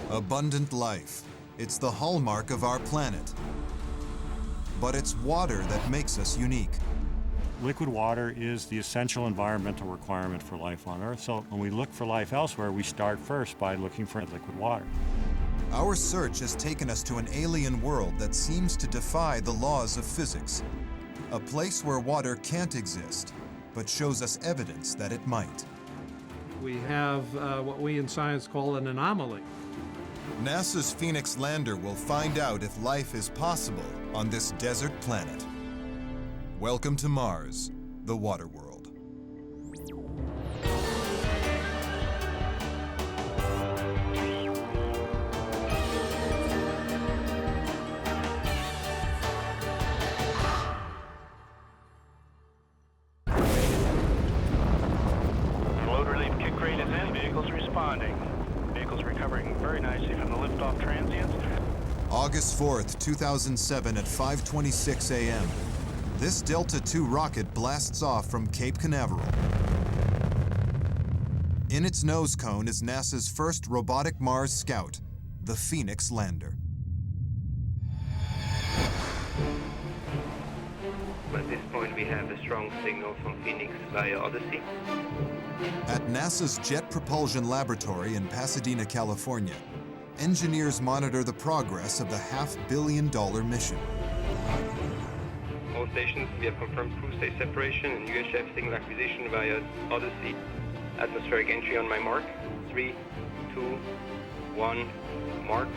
Abundant life. It's the hallmark of our planet. But it's water that makes us unique. Liquid water is the essential environmental requirement for life on Earth. So when we look for life elsewhere, we start first by looking for liquid water. Our search has taken us to an alien world that seems to defy the laws of physics. A place where water can't exist, but shows us evidence that it might. We have what we in science call an anomaly. NASA's Phoenix lander will find out if life is possible on this desert planet. Welcome to Mars, the Waterworld. Load relief kit crate is in, vehicles responding. Vehicles recovering very nicely from the liftoff transients. August 4th, 2007 at 5:26 a.m. This Delta II rocket blasts off from Cape Canaveral. In its nose cone is NASA's first robotic Mars scout, the Phoenix lander. At this point, we have a strong signal from Phoenix via Odyssey. At NASA's Jet Propulsion Laboratory in Pasadena, California, engineers monitor the progress of the $500 million mission. All stations, we have confirmed crew stage separation and UHF signal acquisition via Odyssey. Atmospheric entry on my mark. 3, 2, 1, mark.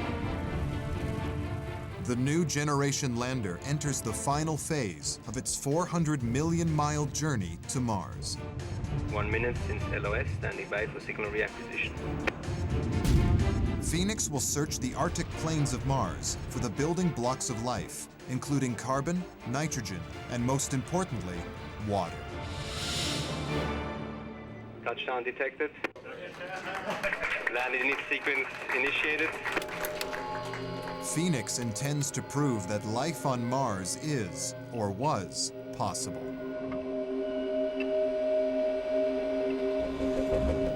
The new generation lander enters the final phase of its 400 million-mile journey to Mars. 1 minute since LOS, standing by for signal reacquisition. Phoenix will search the Arctic plains of Mars for the building blocks of life, including carbon, nitrogen, and most importantly, water. Touchdown detected. Landing sequence initiated. Phoenix intends to prove that life on Mars is, or was, possible.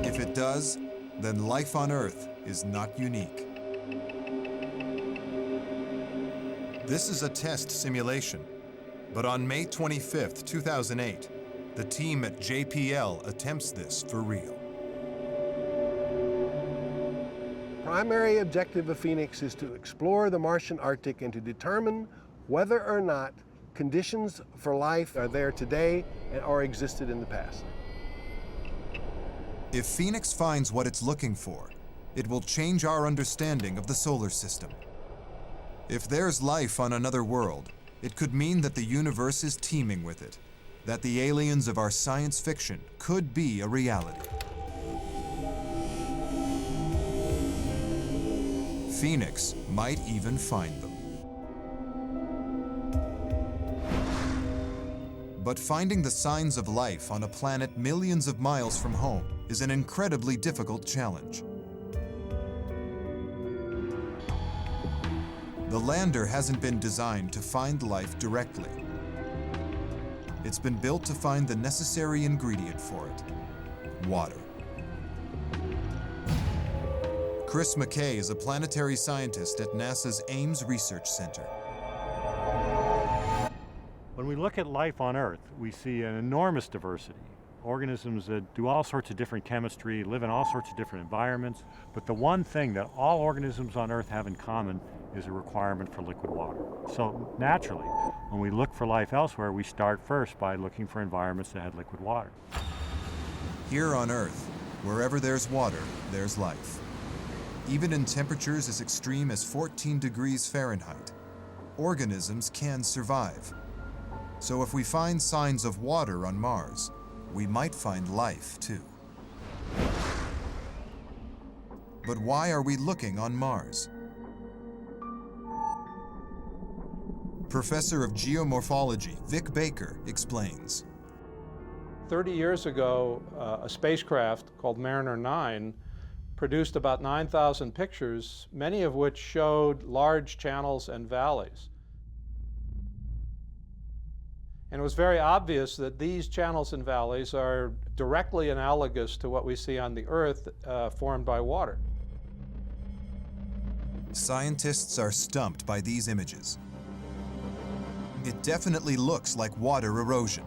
If it does, then life on Earth is not unique. This is a test simulation, but on May 25th, 2008, the team at JPL attempts this for real. Primary objective of Phoenix is to explore the Martian Arctic and to determine whether or not conditions for life are there today or existed in the past. If Phoenix finds what it's looking for, it will change our understanding of the solar system. If there's life on another world, it could mean that the universe is teeming with it, that the aliens of our science fiction could be a reality. Phoenix might even find them. But finding the signs of life on a planet millions of miles from home is an incredibly difficult challenge. The lander hasn't been designed to find life directly. It's been built to find the necessary ingredient for it: water. Chris McKay is a planetary scientist at NASA's Ames Research Center. When we look at life on Earth, we see an enormous diversity. Organisms that do all sorts of different chemistry, live in all sorts of different environments. But the one thing that all organisms on Earth have in common is a requirement for liquid water. So naturally, when we look for life elsewhere, we start first by looking for environments that had liquid water. Here on Earth, wherever there's water, there's life. Even in temperatures as extreme as 14 degrees Fahrenheit, organisms can survive. So if we find signs of water on Mars, we might find life too. But why are we looking on Mars? Professor of Geomorphology Vic Baker explains. 30 years ago, a spacecraft called Mariner 9 produced about 9,000 pictures, many of which showed large channels and valleys. And it was very obvious that these channels and valleys are directly analogous to what we see on the Earth, formed by water. Scientists are stumped by these images. It definitely looks like water erosion,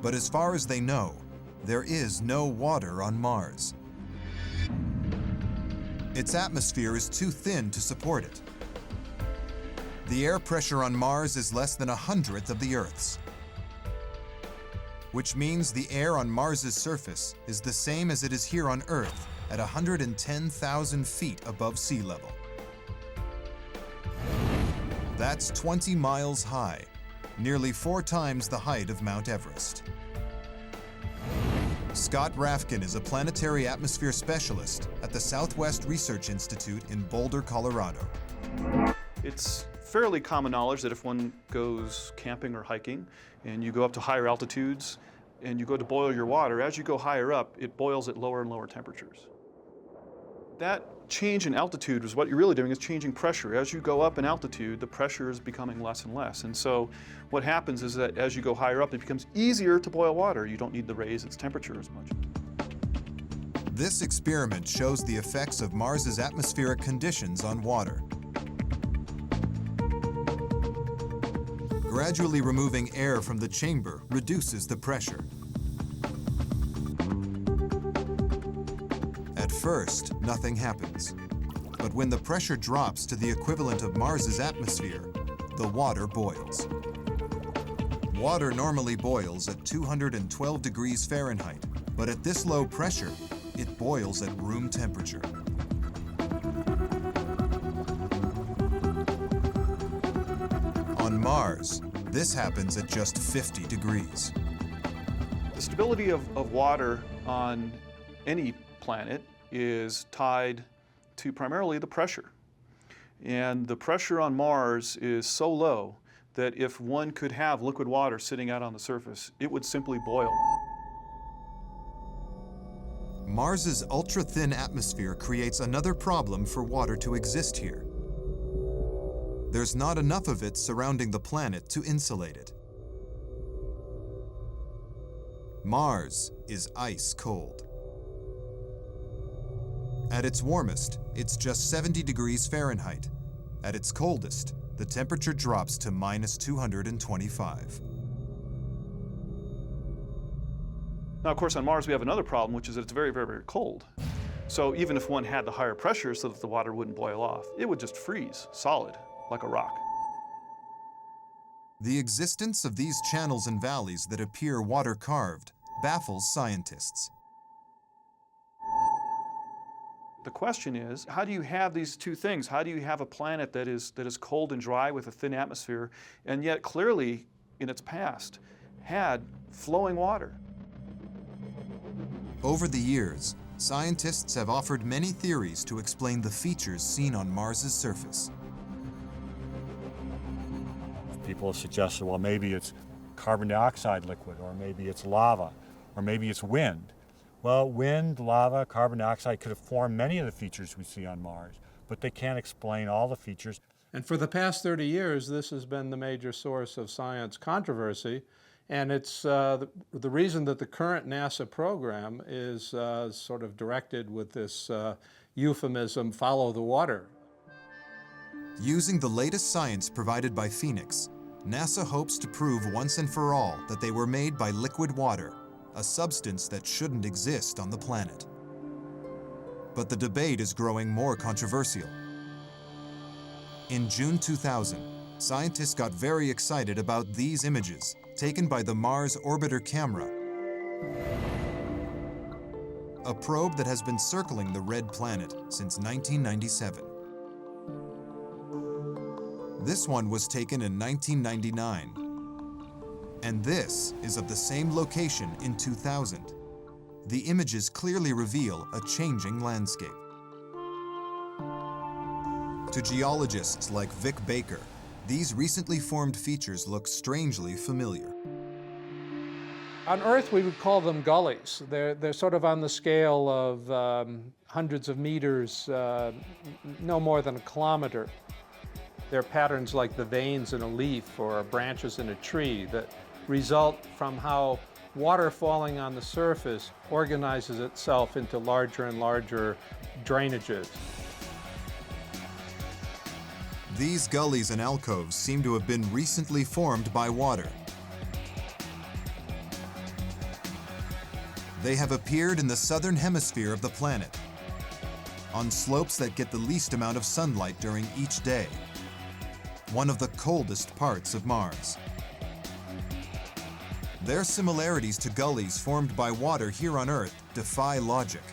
but as far as they know, there is no water on Mars. Its atmosphere is too thin to support it. The air pressure on Mars is less than 1/100th of the Earth's, which means the air on Mars's surface is the same as it is here on Earth at 110,000 feet above sea level. That's 20 miles high, nearly 4 times the height of Mount Everest. Scott Rafkin is a planetary atmosphere specialist at the Southwest Research Institute in Boulder, Colorado. It's fairly common knowledge that if one goes camping or hiking and you go up to higher altitudes and you go to boil your water, as you go higher up, it boils at lower and lower temperatures. That change in altitude is what you're really doing is changing pressure. As you go up in altitude, the pressure is becoming less and less. And so what happens is that as you go higher up, it becomes easier to boil water. You don't need to raise its temperature as much. This experiment shows the effects of Mars's atmospheric conditions on water. Gradually removing air from the chamber reduces the pressure. At first, nothing happens. But when the pressure drops to the equivalent of Mars's atmosphere, the water boils. Water normally boils at 212 degrees Fahrenheit, but at this low pressure, it boils at room temperature. On Mars, this happens at just 50 degrees. The stability of water on any planet is tied to primarily the pressure. And the pressure on Mars is so low that if one could have liquid water sitting out on the surface, it would simply boil. Mars's ultra-thin atmosphere creates another problem for water to exist here. There's not enough of it surrounding the planet to insulate it. Mars is ice cold. At its warmest, it's just 70 degrees Fahrenheit. At its coldest, the temperature drops to -225. Now, of course, on Mars, we have another problem, which is that it's very, very, very cold. So even if one had the higher pressure so that the water wouldn't boil off, it would just freeze solid, like a rock. The existence of these channels and valleys that appear water-carved baffles scientists. The question is, how do you have these two things? How do you have a planet that is cold and dry with a thin atmosphere, and yet clearly, in its past, had flowing water? Over the years, scientists have offered many theories to explain the features seen on Mars's surface. People have suggested, well, maybe it's carbon dioxide liquid, or maybe it's lava, or maybe it's wind. Well, wind, lava, carbon dioxide could have formed many of the features we see on Mars, but they can't explain all the features. And for the past 30 years, this has been the major source of science controversy. And it's the reason that the current NASA program is sort of directed with this euphemism, follow the water. Using the latest science provided by Phoenix, NASA hopes to prove once and for all that they were made by liquid water, a substance that shouldn't exist on the planet. But the debate is growing more controversial. In June 2000, scientists got very excited about these images taken by the Mars Orbiter camera, a probe that has been circling the red planet since 1997. This one was taken in 1999, and this is of the same location in 2000. The images clearly reveal a changing landscape. To geologists like Vic Baker, these recently formed features look strangely familiar. On Earth, we would call them gullies. They're sort of on the scale of hundreds of meters, no more than a kilometer. They're patterns like the veins in a leaf or branches in a tree that result from how water falling on the surface organizes itself into larger and larger drainages. These gullies and alcoves seem to have been recently formed by water. They have appeared in the southern hemisphere of the planet, on slopes that get the least amount of sunlight during each day, one of the coldest parts of Mars. Their similarities to gullies formed by water here on Earth defy logic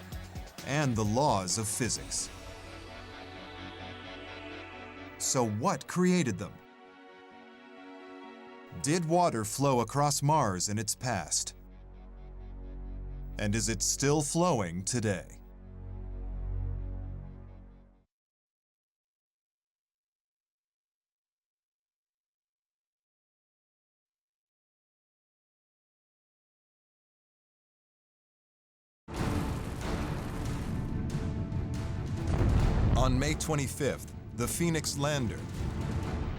and the laws of physics. So what created them? Did water flow across Mars in its past? And is it still flowing today? On May 25th, the Phoenix lander,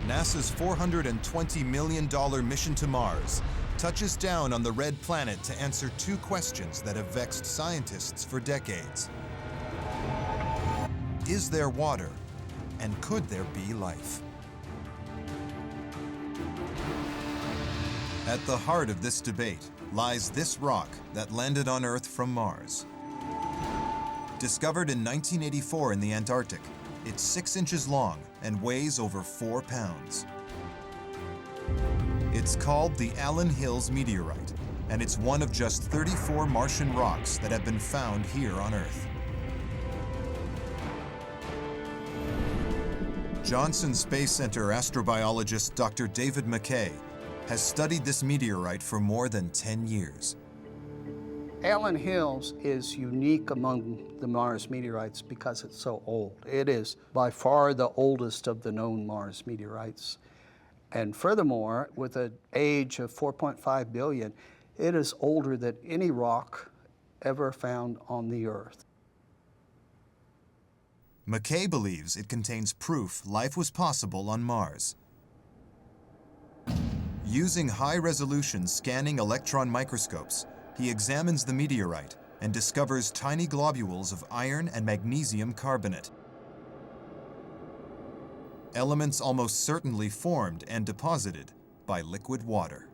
NASA's $420 million mission to Mars, touches down on the red planet to answer two questions that have vexed scientists for decades. Is there water, and could there be life? At the heart of this debate lies this rock that landed on Earth from Mars. Discovered in 1984 in the Antarctic, it's 6 inches long and weighs over 4 pounds. It's called the Allen Hills meteorite, and it's one of just 34 Martian rocks that have been found here on Earth. Johnson Space Center astrobiologist Dr. David McKay has studied this meteorite for more than 10 years. Allen Hills is unique among the Mars meteorites because it's so old. It is by far the oldest of the known Mars meteorites. And furthermore, with an age of 4.5 billion, it is older than any rock ever found on the Earth. McKay believes it contains proof life was possible on Mars. Using high-resolution scanning electron microscopes, he examines the meteorite and discovers tiny globules of iron and magnesium carbonate. Elements almost certainly formed and deposited by liquid water.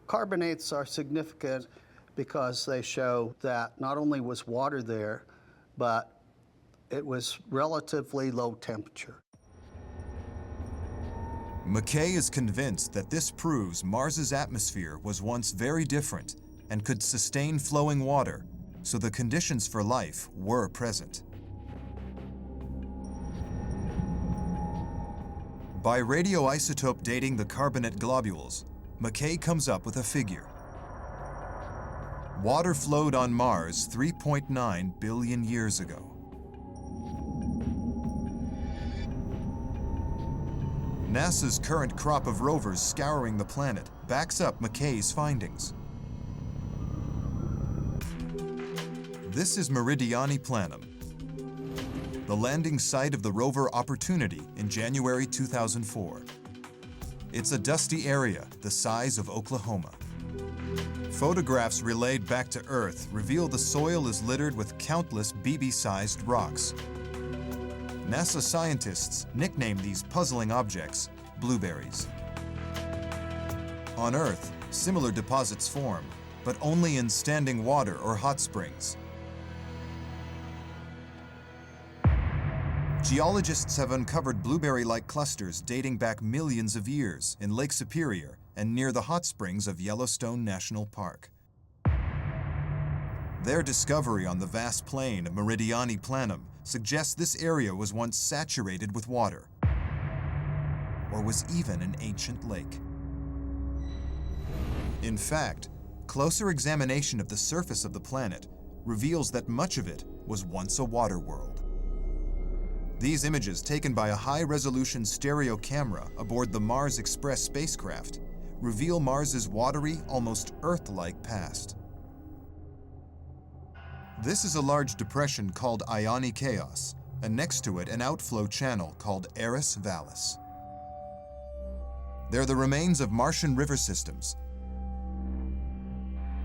Carbonates are significant because they show that not only was water there, but it was relatively low temperature. McKay is convinced that this proves Mars's atmosphere was once very different and could sustain flowing water, so the conditions for life were present. By radioisotope dating the carbonate globules, McKay comes up with a figure. Water flowed on Mars 3.9 billion years ago. NASA's current crop of rovers scouring the planet backs up McKay's findings. This is Meridiani Planum, the landing site of the rover Opportunity in January 2004. It's a dusty area the size of Oklahoma. Photographs relayed back to Earth reveal the soil is littered with countless BB-sized rocks. NASA scientists nickname these puzzling objects blueberries. On Earth, similar deposits form, but only in standing water or hot springs. Geologists have uncovered blueberry-like clusters dating back millions of years in Lake Superior and near the hot springs of Yellowstone National Park. Their discovery on the vast plain of Meridiani Planum suggests this area was once saturated with water, or was even an ancient lake. In fact, closer examination of the surface of the planet reveals that much of it was once a water world. These images, taken by a high-resolution stereo camera aboard the Mars Express spacecraft, reveal Mars's watery, almost Earth-like past. This is a large depression called Ioni Chaos, and next to it an outflow channel called Eris Vallis. They're the remains of Martian river systems,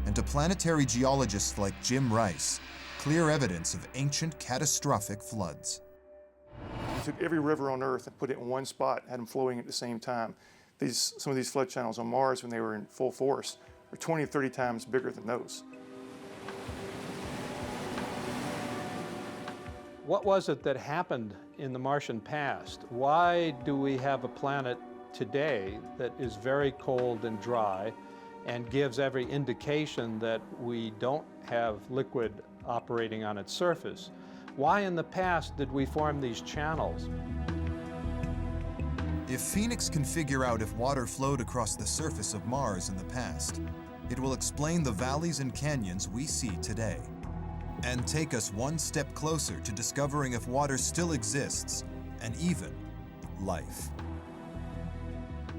and to planetary geologists like Jim Rice, clear evidence of ancient catastrophic floods. We took every river on Earth and put it in one spot, had them flowing at the same time. Some of these flood channels on Mars, when they were in full force, are 20 or 30 times bigger than those. What was it that happened in the Martian past? Why do we have a planet today that is very cold and dry and gives every indication that we don't have liquid operating on its surface? Why in the past did we form these channels? If Phoenix can figure out if water flowed across the surface of Mars in the past, it will explain the valleys and canyons we see today, and take us one step closer to discovering if water still exists, and even life.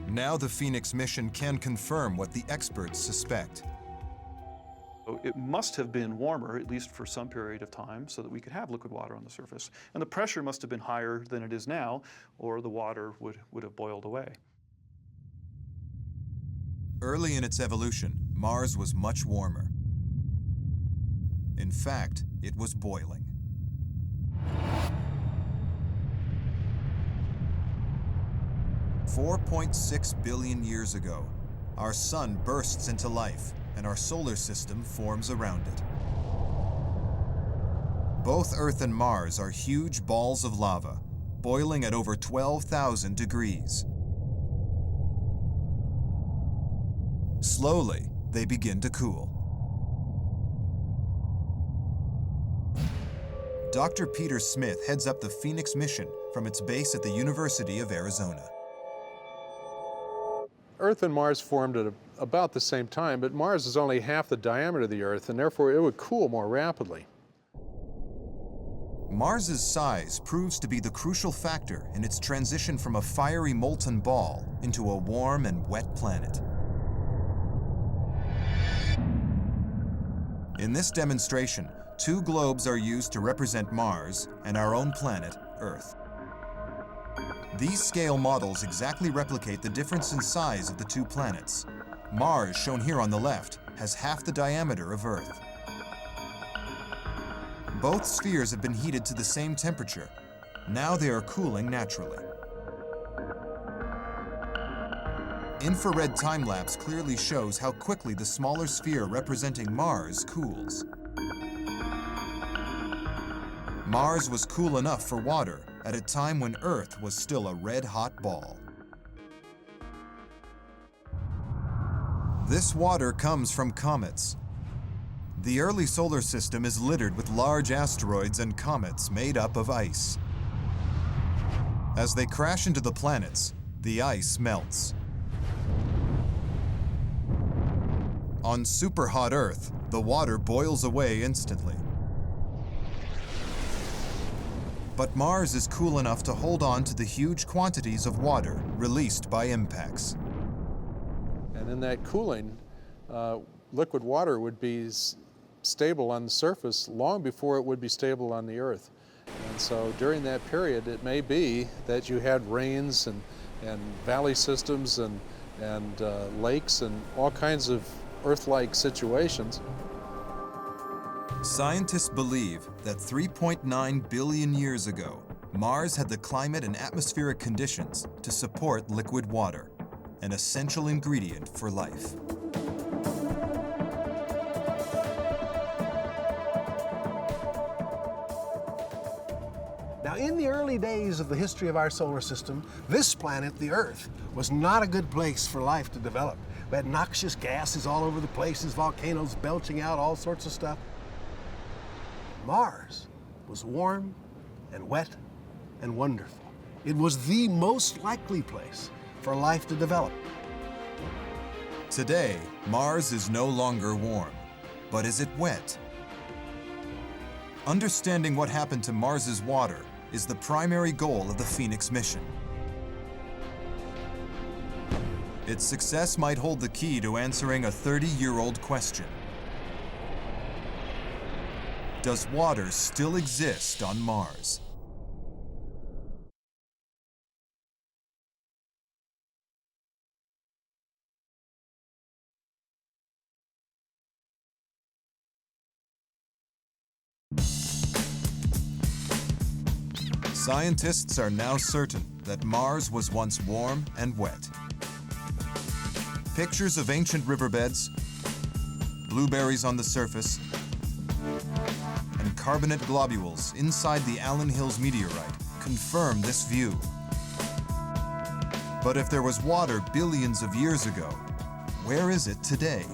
Now the Phoenix mission can confirm what the experts suspect. It must have been warmer, at least for some period of time, so that we could have liquid water on the surface. And the pressure must have been higher than it is now, or the water would have boiled away. Early in its evolution, Mars was much warmer. In fact, it was boiling. $4.6 billion years ago, our sun bursts into life and our solar system forms around it. Both Earth and Mars are huge balls of lava, boiling at over 12,000 degrees. Slowly, they begin to cool. Dr. Peter Smith heads up the Phoenix mission from its base at the University of Arizona. Earth and Mars formed at about the same time, but Mars is only half the diameter of the Earth, and therefore it would cool more rapidly. Mars's size proves to be the crucial factor in its transition from a fiery molten ball into a warm and wet planet. In this demonstration, two globes are used to represent Mars and our own planet, Earth. These scale models exactly replicate the difference in size of the two planets. Mars, shown here on the left, has half the diameter of Earth. Both spheres have been heated to the same temperature. Now they are cooling naturally. Infrared time-lapse clearly shows how quickly the smaller sphere representing Mars cools. Mars was cool enough for water at a time when Earth was still a red-hot ball. This water comes from comets. The early solar system is littered with large asteroids and comets made up of ice. As they crash into the planets, the ice melts. On superhot Earth, the water boils away instantly. But Mars is cool enough to hold on to the huge quantities of water released by impacts. And in that cooling, liquid water would be stable on the surface long before it would be stable on the Earth. And so during that period, it may be that you had rains and valley systems and lakes and all kinds of Earth-like situations. Scientists believe that 3.9 billion years ago, Mars had the climate and atmospheric conditions to support liquid water, an essential ingredient for life. Now, in the early days of the history of our solar system, this planet, the Earth, was not a good place for life to develop. We had noxious gases all over the places, volcanoes belching out all sorts of stuff. Mars was warm and wet and wonderful. It was the most likely place for life to develop. Today, Mars is no longer warm, but is it wet? Understanding what happened to Mars's water is the primary goal of the Phoenix mission. Its success might hold the key to answering a 30-year-old question. Does water still exist on Mars? Scientists are now certain that Mars was once warm and wet. Pictures of ancient riverbeds, blueberries on the surface, and carbonate globules inside the Allen Hills meteorite confirm this view. But if there was water billions of years ago, where is it today?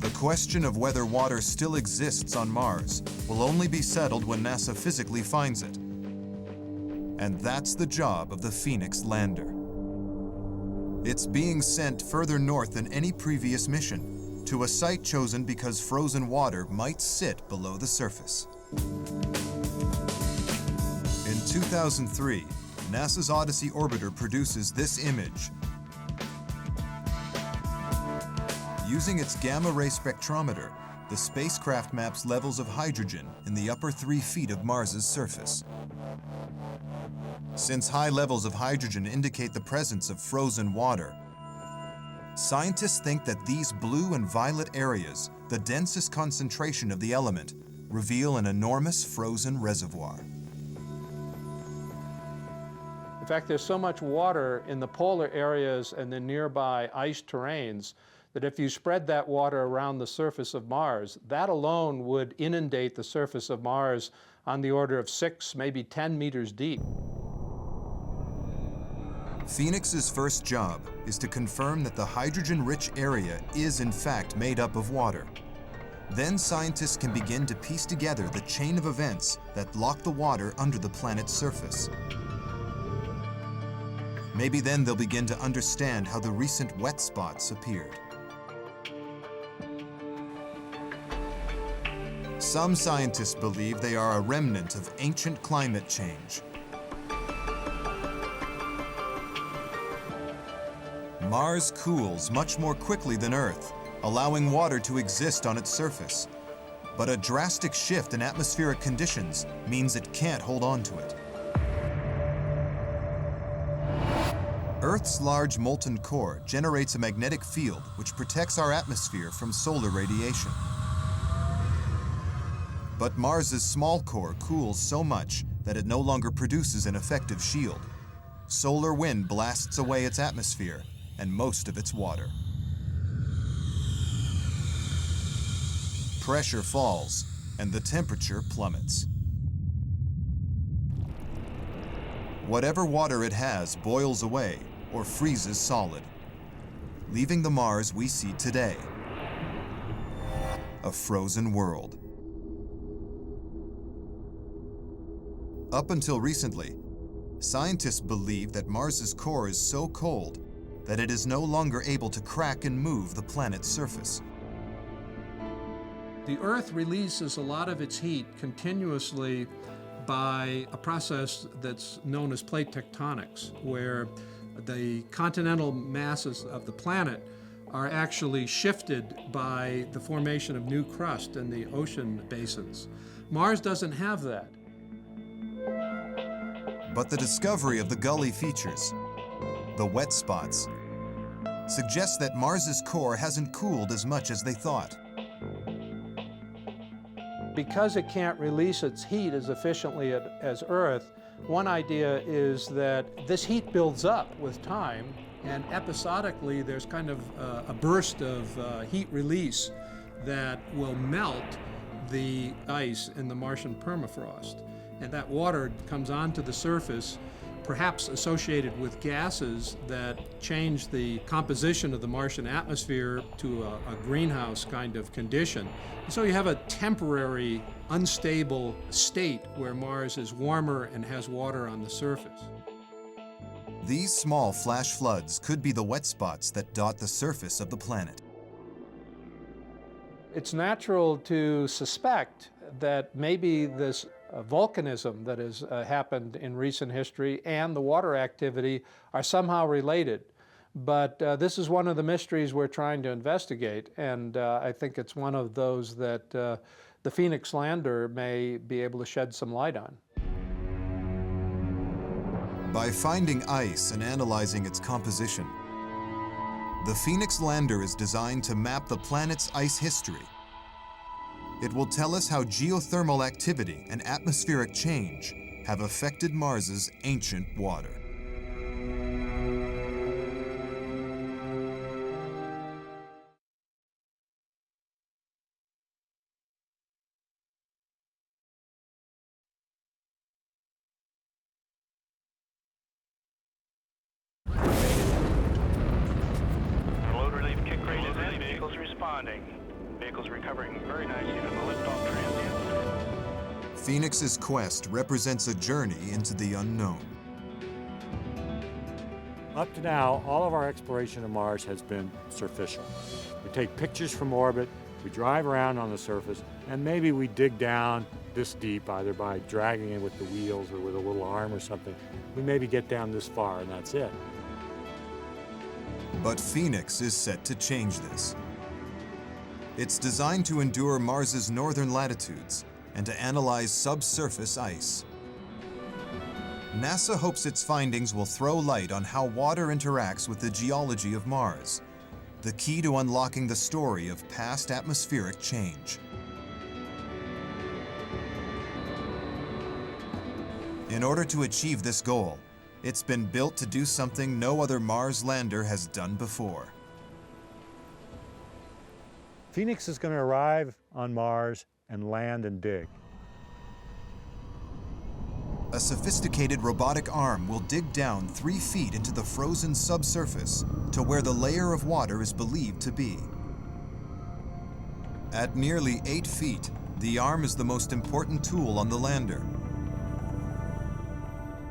The question of whether water still exists on Mars will only be settled when NASA physically finds it. And that's the job of the Phoenix lander. It's being sent further north than any previous mission, to a site chosen because frozen water might sit below the surface. In 2003, NASA's Odyssey orbiter produces this image. Using its gamma-ray spectrometer, the spacecraft maps levels of hydrogen in the upper 3 feet of Mars's surface. Since high levels of hydrogen indicate the presence of frozen water, scientists think that these blue and violet areas, the densest concentration of the element, reveal an enormous frozen reservoir. In fact, there's so much water in the polar areas and the nearby ice terrains that if you spread that water around the surface of Mars, that alone would inundate the surface of Mars on the order of 6, maybe 10 meters deep. Phoenix's first job is to confirm that the hydrogen-rich area is in fact made up of water. Then scientists can begin to piece together the chain of events that lock the water under the planet's surface. Maybe then they'll begin to understand how the recent wet spots appeared. Some scientists believe they are a remnant of ancient climate change. Mars cools much more quickly than Earth, allowing water to exist on its surface. But a drastic shift in atmospheric conditions means it can't hold on to it. Earth's large molten core generates a magnetic field which protects our atmosphere from solar radiation. But Mars's small core cools so much that it no longer produces an effective shield. Solar wind blasts away its atmosphere and most of its water. Pressure falls and the temperature plummets. Whatever water it has boils away or freezes solid, leaving the Mars we see today, a frozen world. Up until recently, scientists believed that Mars's core is so cold that it is no longer able to crack and move the planet's surface. The Earth releases a lot of its heat continuously by a process that's known as plate tectonics, where the continental masses of the planet are actually shifted by the formation of new crust in the ocean basins. Mars doesn't have that. But the discovery of the gully features, the wet spots, suggests that Mars's core hasn't cooled as much as they thought. Because it can't release its heat as efficiently as Earth, one idea is that this heat builds up with time, and episodically there's kind of a burst of heat release that will melt the ice in the Martian permafrost. And that water comes onto the surface, perhaps associated with gases that change the composition of the Martian atmosphere to a greenhouse kind of condition. And so you have a temporary, unstable state where Mars is warmer and has water on the surface. These small flash floods could be the wet spots that dot the surface of the planet. It's natural to suspect that maybe this volcanism that has happened in recent history and the water activity are somehow related. But this is one of the mysteries we're trying to investigate, and I think it's one of those that the Phoenix lander may be able to shed some light on. By finding ice and analyzing its composition, the Phoenix lander is designed to map the planet's ice history It will tell us how geothermal activity and atmospheric change have affected Mars's ancient water. Load relief kick crate is in. Vehicles responding. Vehicles recovering very nicely from the liftoff transient. Phoenix's quest represents a journey into the unknown. Up to now, all of our exploration of Mars has been superficial. We take pictures from orbit, we drive around on the surface, and maybe we dig down this deep, either by dragging it with the wheels or with a little arm or something. We maybe get down this far, and that's it. But Phoenix is set to change this. It's designed to endure Mars's northern latitudes and to analyze subsurface ice. NASA hopes its findings will throw light on how water interacts with the geology of Mars, the key to unlocking the story of past atmospheric change. In order to achieve this goal, it's been built to do something no other Mars lander has done before. Phoenix is going to arrive on Mars and land and dig. A sophisticated robotic arm will dig down 3 feet into the frozen subsurface to where the layer of water is believed to be. At nearly 8 feet, the arm is the most important tool on the lander.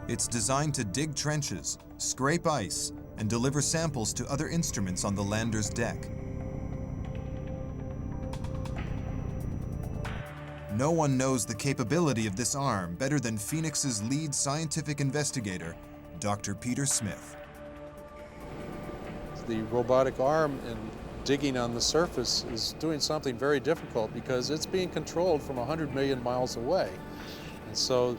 It's designed to dig trenches, scrape ice, and deliver samples to other instruments on the lander's deck. No one knows the capability of this arm better than Phoenix's lead scientific investigator, Dr. Peter Smith. The robotic arm in digging on the surface is doing something very difficult because it's being controlled from 100 million miles away. And so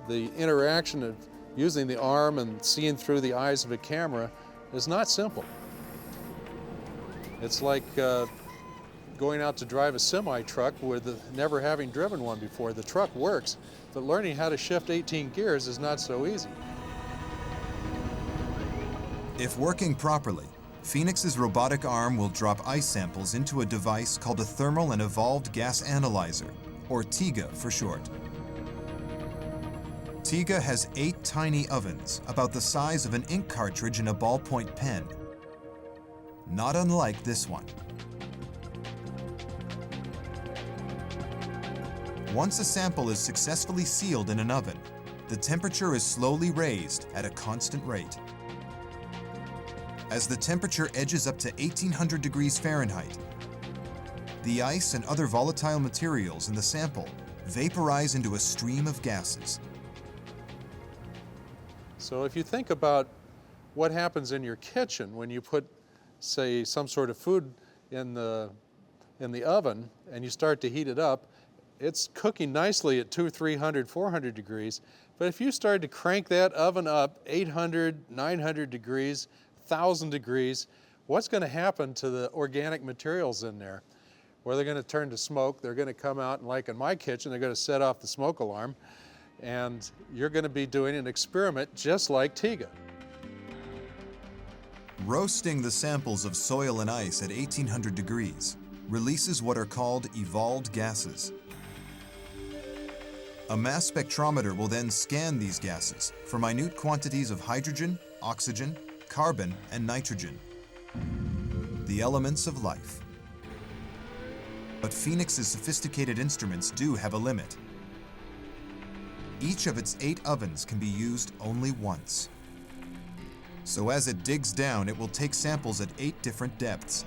the interaction of using the arm and seeing through the eyes of a camera is not simple. It's like going out to drive a semi-truck with never having driven one before. The truck works, but learning how to shift 18 gears is not so easy. If working properly, Phoenix's robotic arm will drop ice samples into a device called a Thermal and Evolved Gas Analyzer, or TEGA for short. TEGA has 8 tiny ovens, about the size of an ink cartridge in a ballpoint pen. Not unlike this one. Once a sample is successfully sealed in an oven, the temperature is slowly raised at a constant rate. As the temperature edges up to 1800 degrees Fahrenheit, the ice and other volatile materials in the sample vaporize into a stream of gases. So if you think about what happens in your kitchen when you put, say, some sort of food in the oven and you start to heat it up, it's cooking nicely at 200, 300, 400 degrees. But if you start to crank that oven up 800, 900 degrees, 1,000 degrees, what's going to happen to the organic materials in there? Well, they're going to turn to smoke. They're going to come out, and like in my kitchen, they're going to set off the smoke alarm. And you're going to be doing an experiment just like TEGA. Roasting the samples of soil and ice at 1800 degrees releases what are called evolved gases. A mass spectrometer will then scan these gases for minute quantities of hydrogen, oxygen, carbon, and nitrogen, the elements of life. But Phoenix's sophisticated instruments do have a limit. Each of its 8 ovens can be used only once. So as it digs down, it will take samples at 8 different depths.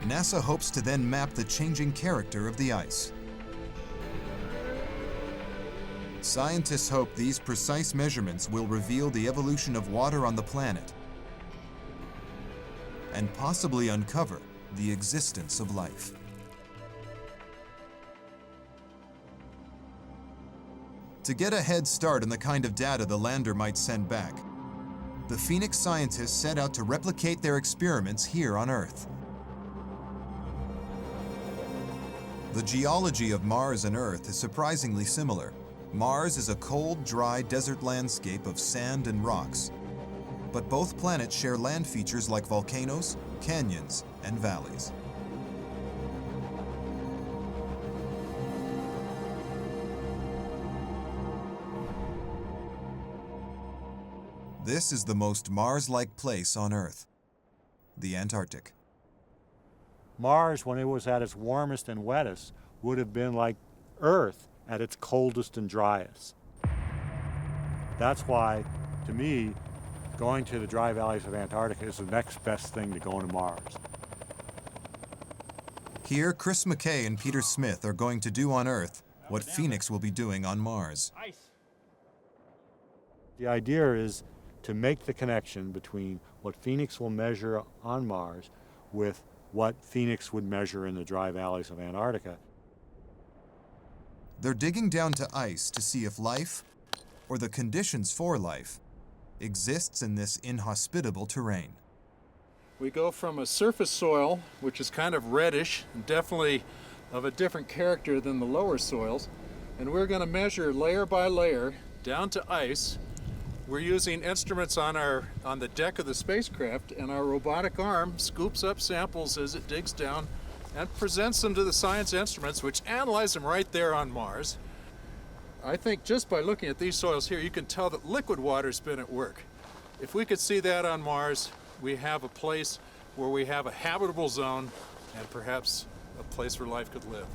NASA hopes to then map the changing character of the ice. Scientists hope these precise measurements will reveal the evolution of water on the planet and possibly uncover the existence of life. To get a head start on the kind of data the lander might send back, the Phoenix scientists set out to replicate their experiments here on Earth. The geology of Mars and Earth is surprisingly similar. Mars is a cold, dry desert landscape of sand and rocks. But both planets share land features like volcanoes, canyons, and valleys. This is the most Mars-like place on Earth, the Antarctic. Mars, when it was at its warmest and wettest, would have been like Earth at its coldest and driest. That's why, to me, going to the dry valleys of Antarctica is the next best thing to going to Mars. Here, Chris McKay and Peter Smith are going to do on Earth what Phoenix will be doing on Mars. The idea is to make the connection between what Phoenix will measure on Mars with what Phoenix would measure in the dry valleys of Antarctica. They're digging down to ice to see if life, or the conditions for life, exists in this inhospitable terrain. We go from a surface soil, which is kind of reddish and definitely of a different character than the lower soils, and we're going to measure layer by layer down to ice. We're using instruments on the deck of the spacecraft, and our robotic arm scoops up samples as it digs down and presents them to the science instruments, which analyze them right there on Mars. I think just by looking at these soils here, you can tell that liquid water's been at work. If we could see that on Mars, we have a place where we have a habitable zone and perhaps a place where life could live.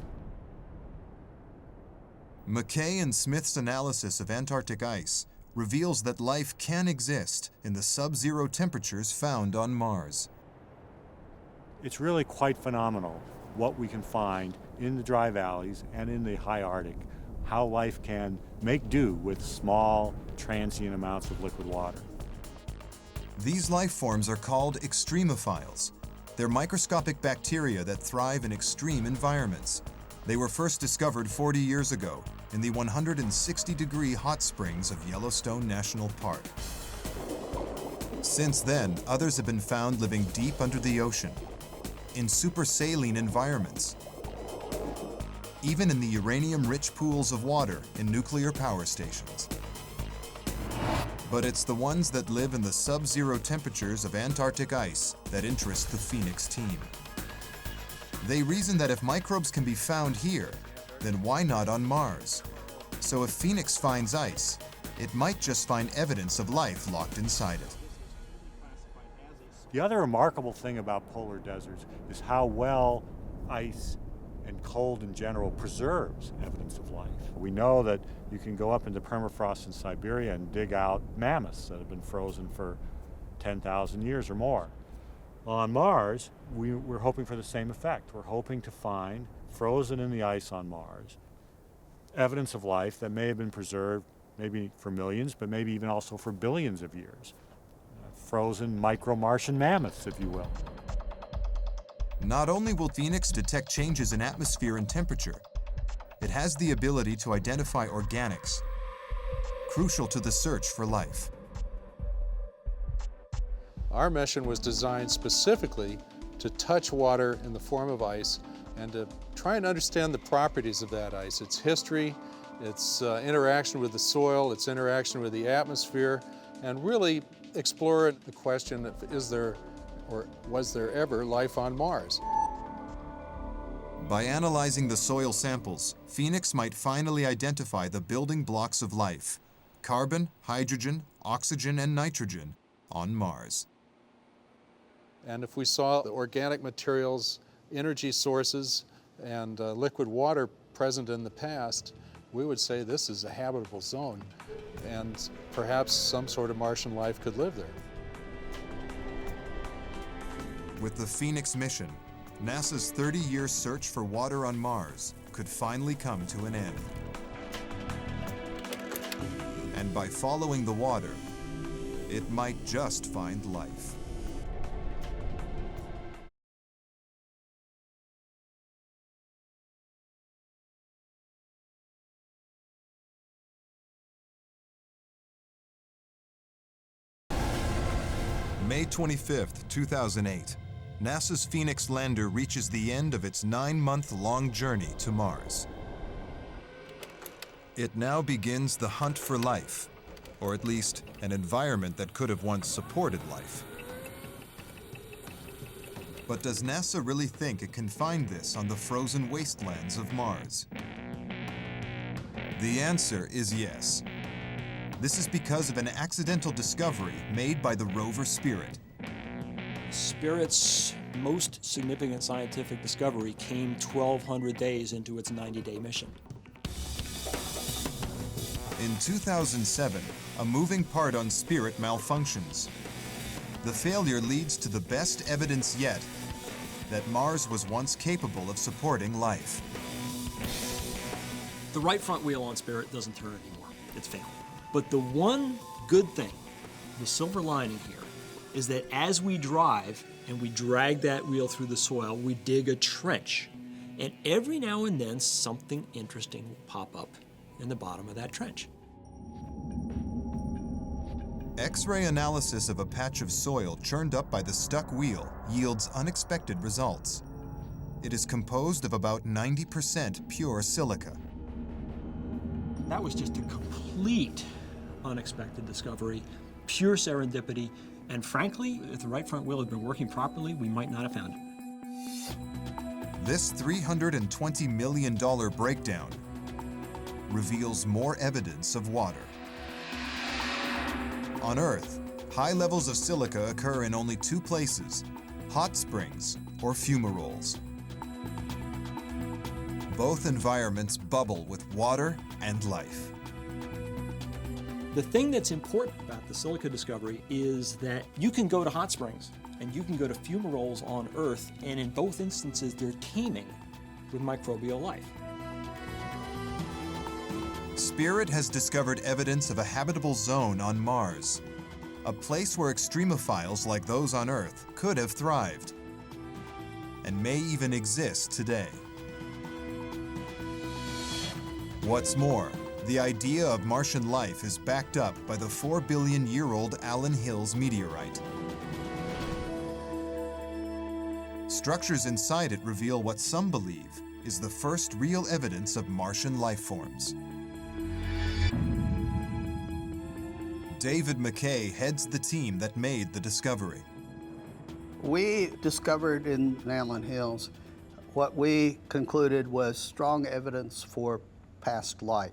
McKay and Smith's analysis of Antarctic ice reveals that life can exist in the sub-zero temperatures found on Mars. It's really quite phenomenal what we can find in the dry valleys and in the high Arctic, how life can make do with small, transient amounts of liquid water. These life forms are called extremophiles. They're microscopic bacteria that thrive in extreme environments. They were first discovered 40 years ago in the 160-degree hot springs of Yellowstone National Park. Since then, others have been found living deep under the ocean, in supersaline environments, even in the uranium-rich pools of water in nuclear power stations. But it's the ones that live in the sub-zero temperatures of Antarctic ice that interest the Phoenix team. They reason that if microbes can be found here, then why not on Mars? So if Phoenix finds ice, it might just find evidence of life locked inside it. The other remarkable thing about polar deserts is how well ice and cold in general preserves evidence of life. We know that you can go up into permafrost in Siberia and dig out mammoths that have been frozen for 10,000 years or more. On Mars, we're hoping for the same effect. We're hoping to find, frozen in the ice on Mars, evidence of life that may have been preserved maybe for millions, but maybe even also for billions of years. Frozen micro-Martian mammoths, if you will. Not only will Phoenix detect changes in atmosphere and temperature, it has the ability to identify organics, crucial to the search for life. Our mission was designed specifically to touch water in the form of ice and to try and understand the properties of that ice, its history, its interaction with the soil, its interaction with the atmosphere, and really explore the question of is there or was there ever life on Mars? By analyzing the soil samples, Phoenix might finally identify the building blocks of life: carbon, hydrogen, oxygen, and nitrogen on Mars. And if we saw the organic materials, energy sources, and liquid water present in the past, we would say this is a habitable zone, and perhaps some sort of Martian life could live there. With the Phoenix mission, NASA's 30-year search for water on Mars could finally come to an end. And by following the water, it might just find life. May 25th, 2008. NASA's Phoenix lander reaches the end of its 9-month-long journey to Mars. It now begins the hunt for life, or at least an environment that could have once supported life. But does NASA really think it can find this on the frozen wastelands of Mars? The answer is yes. This is because of an accidental discovery made by the rover Spirit. Spirit's most significant scientific discovery came 1,200 days into its 90-day mission. In 2007, a moving part on Spirit malfunctions. The failure leads to the best evidence yet that Mars was once capable of supporting life. The right front wheel on Spirit doesn't turn anymore. It's failed. But the one good thing, the silver lining here, is that as we drive and we drag that wheel through the soil, we dig a trench. And every now and then, something interesting will pop up in the bottom of that trench. X-ray analysis of a patch of soil churned up by the stuck wheel yields unexpected results. It is composed of about 90% pure silica. That was just a complete unexpected discovery, pure serendipity, and frankly, if the right front wheel had been working properly, we might not have found it. This $320 million breakdown reveals more evidence of water. On Earth, high levels of silica occur in only 2 places: hot springs or fumaroles. Both environments bubble with water and life. The thing that's important about the silica discovery is that you can go to hot springs and you can go to fumaroles on Earth, and in both instances they're teeming with microbial life. Spirit has discovered evidence of a habitable zone on Mars, a place where extremophiles like those on Earth could have thrived, and may even exist today. What's more, the idea of Martian life is backed up by the 4-billion-year-old Allen Hills meteorite. Structures inside it reveal what some believe is the first real evidence of Martian life forms. David McKay heads the team that made the discovery. We discovered in Allen Hills what we concluded was strong evidence for past life.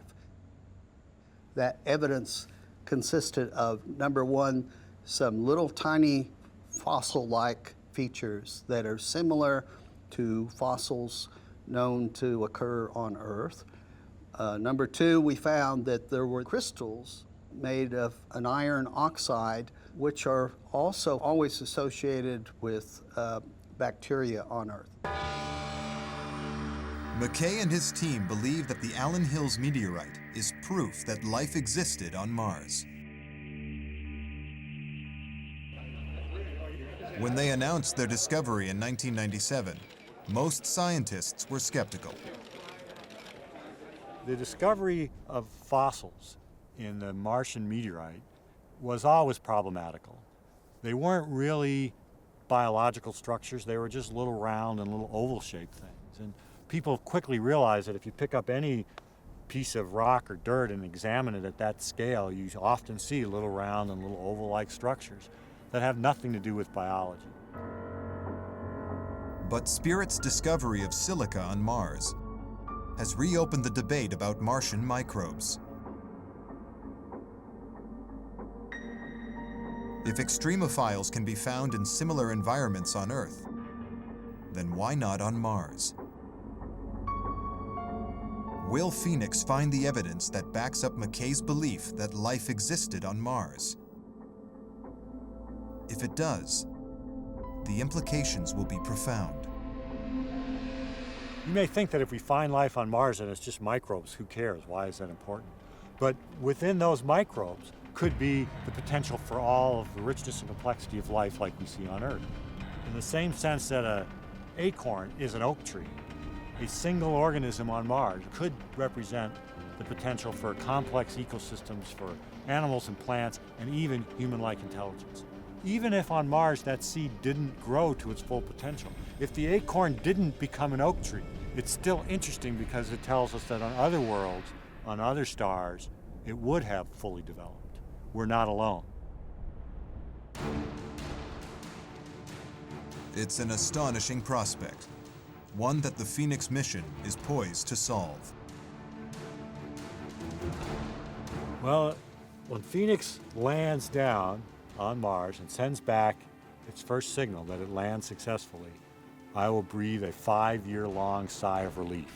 That evidence consisted of, number one, some little tiny fossil-like features that are similar to fossils known to occur on Earth. Number two, we found that there were crystals made of an iron oxide, which are also always associated with bacteria on Earth. McKay and his team believe that the Allen Hills meteorite is proof that life existed on Mars. When they announced their discovery in 1997, most scientists were skeptical. The discovery of fossils in the Martian meteorite was always problematical. They weren't really biological structures, they were just little round and little oval-shaped things. And people quickly realized that if you pick up any piece of rock or dirt and examine it at that scale, you often see little round and little oval-like structures that have nothing to do with biology. But Spirit's discovery of silica on Mars has reopened the debate about Martian microbes. If extremophiles can be found in similar environments on Earth, then why not on Mars? Will Phoenix find the evidence that backs up McKay's belief that life existed on Mars? If it does, the implications will be profound. You may think that if we find life on Mars and it's just microbes, who cares? Why is that important? But within those microbes could be the potential for all of the richness and complexity of life like we see on Earth. In the same sense that an acorn is an oak tree, a single organism on Mars could represent the potential for complex ecosystems for animals and plants and even human-like intelligence. Even if on Mars that seed didn't grow to its full potential, if the acorn didn't become an oak tree, it's still interesting because it tells us that on other worlds, on other stars, it would have fully developed. We're not alone. It's an astonishing prospect, one that the Phoenix mission is poised to solve. Well, when Phoenix lands down on Mars and sends back its first signal that it lands successfully, I will breathe a 5-year-long sigh of relief.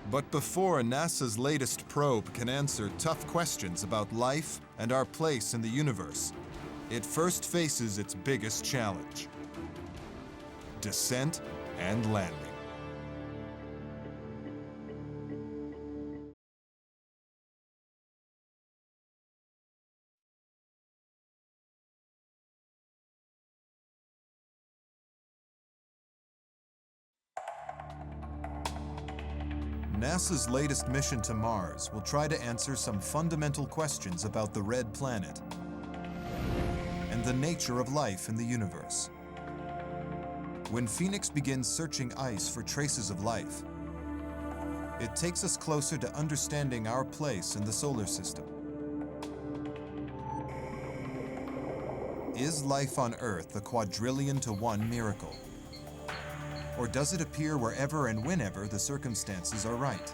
But before NASA's latest probe can answer tough questions about life and our place in the universe, it first faces its biggest challenge: descent and landing. NASA's latest mission to Mars will try to answer some fundamental questions about the red planet and the nature of life in the universe. When Phoenix begins searching ice for traces of life, it takes us closer to understanding our place in the solar system. Is life on Earth a quadrillion to one miracle? Or does it appear wherever and whenever the circumstances are right?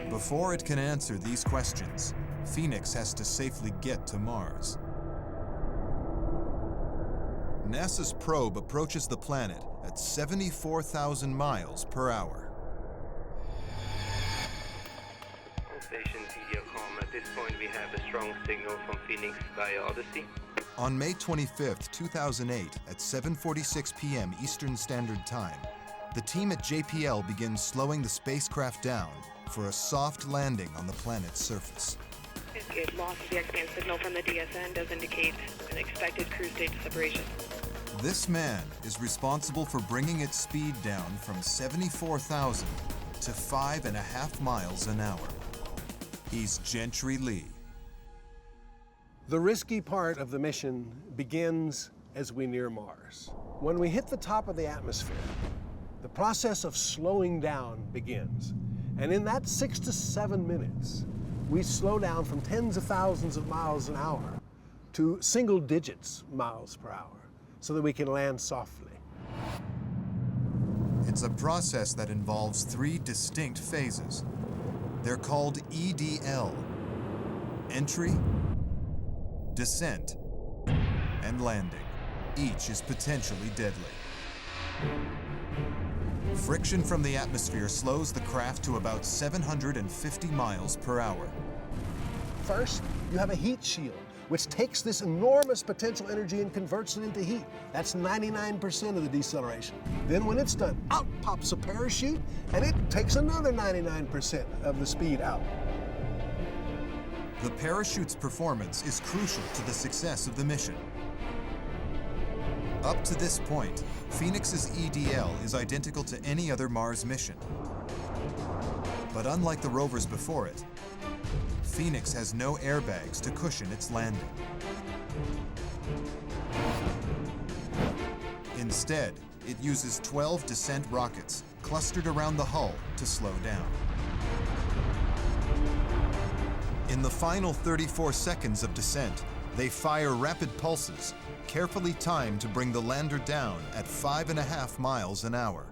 Before it can answer these questions, Phoenix has to safely get to Mars. NASA's probe approaches the planet at 74,000 miles per hour. All stations, Heliocom. At this point, we have a strong signal from Phoenix via Odyssey. On May 25, 2008, at 7:46 p.m. Eastern Standard Time, the team at JPL begins slowing the spacecraft down for a soft landing on the planet's surface. It loss of the X-band signal from the DSN does indicate an expected cruise stage separation. This man is responsible for bringing its speed down from 74,000 to 5.5 miles an hour. He's Gentry Lee. The risky part of the mission begins as we near Mars. When we hit the top of the atmosphere, the process of slowing down begins. And in that 6 to 7 minutes, we slow down from tens of thousands of miles an hour to single digits miles per hour so that we can land softly. It's a process that involves 3 distinct phases. They're called EDL: entry, descent, and landing. Each is potentially deadly. Friction from the atmosphere slows the craft to about 750 miles per hour. First, you have a heat shield, which takes this enormous potential energy and converts it into heat. That's 99% of the deceleration. Then when it's done, out pops a parachute, and it takes another 99% of the speed out. The parachute's performance is crucial to the success of the mission. Up to this point, Phoenix's EDL is identical to any other Mars mission. But unlike the rovers before it, Phoenix has no airbags to cushion its landing. Instead, it uses 12 descent rockets clustered around the hull to slow down. In the final 34 seconds of descent, they fire rapid pulses, carefully timed to bring the lander down at 5.5 miles an hour.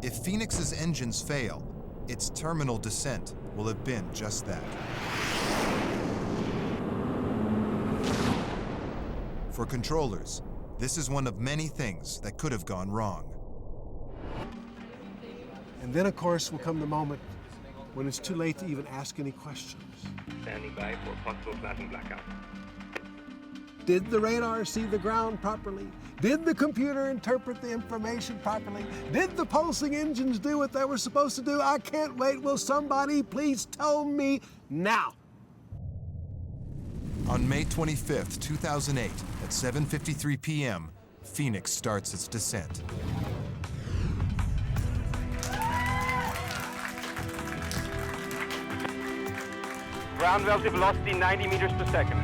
If Phoenix's engines fail, its terminal descent will have been just that. For controllers, this is one of many things that could have gone wrong. And then, of course, will come the moment when it's too late to even ask any questions. Standing by for possible flashing blackout. Did the radar see the ground properly? Did the computer interpret the information properly? Did the pulsing engines do what they were supposed to do? I can't wait. Will somebody please tell me now? On May 25th, 2008, at 7:53 p.m., Phoenix starts its descent. Ground velocity 90 meters per second.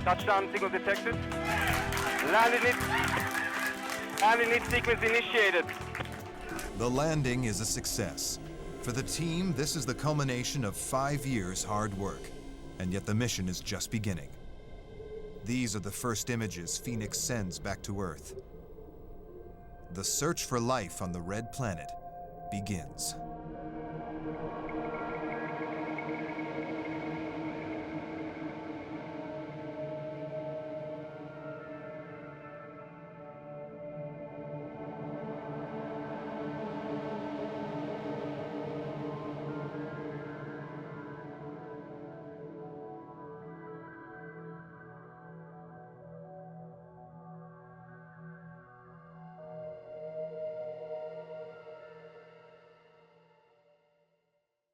Touchdown signal detected. Landing sequence initiated. The landing is a success. For the team, this is the culmination of 5 years' hard work, and yet the mission is just beginning. These are the first images Phoenix sends back to Earth. The search for life on the Red Planet begins.